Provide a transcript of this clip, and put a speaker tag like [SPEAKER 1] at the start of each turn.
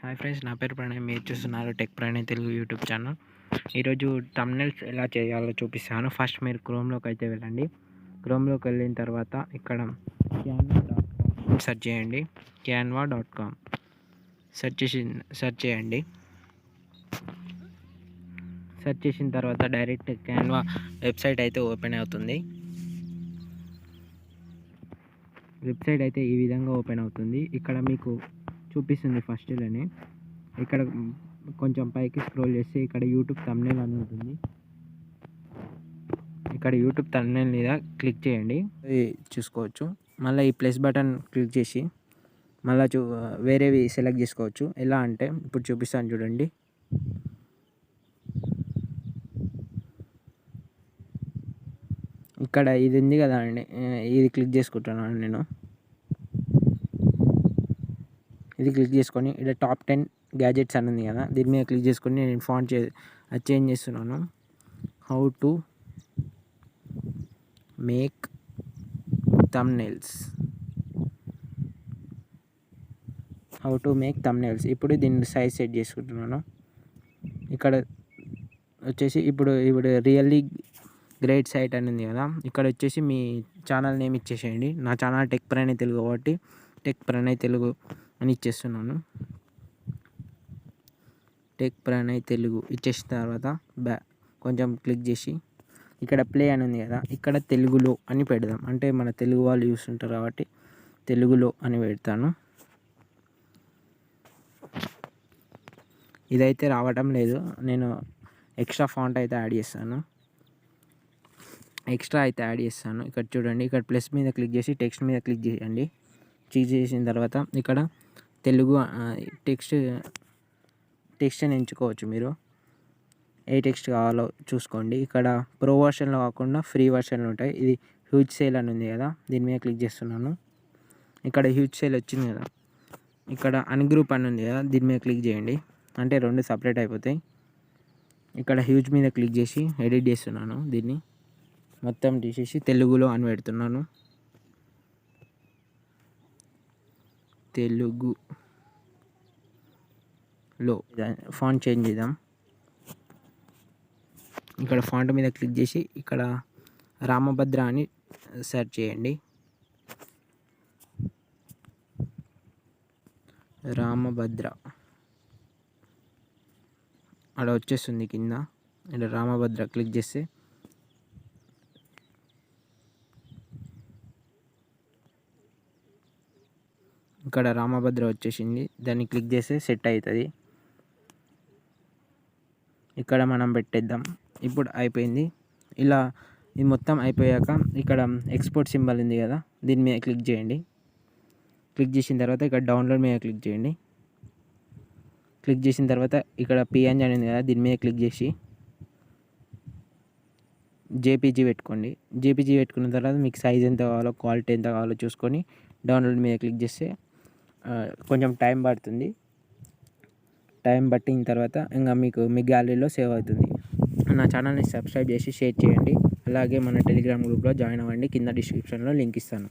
[SPEAKER 1] Hi friends, నా పేరు ప్రణయ్. మీరు చూస్తున్నారు tech Pranay Telugu YouTube channel. ఈరోజు థంబ్నెయిల్స్ ఎలా చేయాలో చూపిస్తాను. ఫస్ట్ మీరు క్రోమ్లోకి అయితే వెళ్ళండి. క్రోమ్లోకి వెళ్ళిన తర్వాత ఇక్కడ canva.com సెర్చ్ చేయండి. canva.com సెర్చ్ చేయండి. సెర్చ్ చేసిన తర్వాత డైరెక్ట్ క్యాన్వా వెబ్సైట్ అయితే ఓపెన్ అవుతుంది. వెబ్సైట్ అయితే ఈ విధంగా ఓపెన్ అవుతుంది. ఇక్కడ మీకు చూపిస్తుంది ఫస్ట్లోనే. ఇక్కడ కొంచెం పైకి స్క్రోల్ చేస్తే ఇక్కడ యూట్యూబ్ థంబ్నెయిల్ అని ఉంటుంది. ఇక్కడ యూట్యూబ్ థంబ్నెయిల్ మీద క్లిక్ చేయండి, చూసుకోవచ్చు. మళ్ళీ ఈ ప్లస్ బటన్ క్లిక్ చేసి మళ్ళీ వేరేవి సెలెక్ట్ చేసుకోవచ్చు. ఎలా అంటే ఇప్పుడు చూపిస్తాను చూడండి. ఇక్కడ ఇది ఉంది కదా అండి, ఇది క్లిక్ చేసుకుంటున్నాను నేను. ఇది క్లిక్ చేసుకొని ఇక్కడ టాప్ 10 గ్యాజెట్స్ అని ఉంది కదా, దీని మీద క్లిక్ చేసుకొని నేను ఫాంట్ చేంజ్ చేస్తున్నాను. How to make thumbnails. ఇప్పుడు దీన్ని సైజ్ సెట్ చేసుకుంటున్నాను. ఇక్కడ వచ్చేసి ఇప్పుడు రియల్లీ గ్రేట్ సైట్ అని ఉంది కదా, ఇక్కడ వచ్చేసి మీ ఛానల్ నేమ్ ఇచ్చేసేయండి. నా ఛానల్ టెక్ ప్రణయ్ తెలుగు కాబట్టి టెక్ ప్రణయ్ తెలుగు అని ఇచ్చేస్తున్నాను. టెక్ ప్రణయ్ తెలుగు ఇచ్చేసిన తర్వాత కొంచెం క్లిక్ చేసి ఇక్కడ ప్లే అని ఉంది కదా, ఇక్కడ తెలుగులో అని పెడదాం. అంటే మన తెలుగు వాళ్ళు చూస్తుంటారు కాబట్టి తెలుగులో అని పెడతాను. ఇదైతే రావటం లేదు, నేను ఎక్స్ట్రా ఫాంట్ అయితే యాడ్ చేస్తాను. ఇక్కడ చూడండి, ఇక్కడ ప్లస్ మీద క్లిక్ చేసి టెక్స్ట్ మీద క్లిక్ చేయండి. చేసిన తర్వాత ఇక్కడ తెలుగు టెక్స్ట్ అని ఎంచుకోవచ్చు. మీరు ఏ టెక్స్ట్ కావాలో చూసుకోండి. ఇక్కడ ప్రో వర్షన్లో కాకుండా ఫ్రీ వర్షన్లు ఉంటాయి. ఇది హ్యూజ్ సేల్ అని ఉంది కదా, దీని మీద క్లిక్ చేస్తున్నాను. ఇక్కడ హ్యూజ్ సేల్ వచ్చింది కదా, ఇక్కడ అన్గ్రూప్ అని ఉంది కదా, దీని మీద క్లిక్ చేయండి. అంటే 2 సపరేట్ అయిపోతాయి. ఇక్కడ హ్యూజ్ మీద క్లిక్ చేసి ఎడిట్ చేస్తున్నాను. దీన్ని మొత్తం తీసేసి తెలుగులో అని పెడుతున్నాను. తెలుగులో ఫాంట్ చేంజ్ చేద్దాం. ఇక్కడ ఫాంట్ మీద క్లిక్ చేసి ఇక్కడ రామభద్ర అని సెర్చ్ చేయండి. రామభద్ర అక్కడ వచ్చేస్తుంది కింద. ఇక్కడ రామభద్ర క్లిక్ చేస్తే ఇక్కడ రామభద్ర వచ్చేసింది. దాన్ని క్లిక్ చేస్తే సెట్ అవుతుంది. ఇక్కడ మనం పెట్టేద్దాం. ఇప్పుడు అయిపోయింది. ఇలా ఇది మొత్తం అయిపోయాక ఇక్కడ ఎక్స్పోర్ట్ సింబల్ ఉంది కదా, దీని మీద క్లిక్ చేయండి. క్లిక్ చేసిన తర్వాత ఇక్కడ డౌన్లోడ్ మీద క్లిక్ చేయండి. క్లిక్ చేసిన తర్వాత ఇక్కడ పిఎన్జీ అని ఉంది కదా, దీని మీద క్లిక్ చేసి జేపీజీ పెట్టుకోండి. జేపీజీ పెట్టుకున్న తర్వాత మీకు సైజ్ ఎంత కావాలో, క్వాలిటీ ఎంత కావాలో చూసుకొని డౌన్లోడ్ మీద క్లిక్ చేస్తే కొంచెం టైం పడుతుంది. టైం పట్టిన తర్వాత ఇంకా మీకు మీ గ్యాలరీలో సేవ్ అవుతుంది. నా ఛానల్ని సబ్స్క్రైబ్ చేసి షేర్ చేయండి. అలాగే మన టెలిగ్రామ్ గ్రూప్లో జాయిన్ అవ్వండి. కింద డిస్క్రిప్షన్లో లింక్ ఇస్తాను.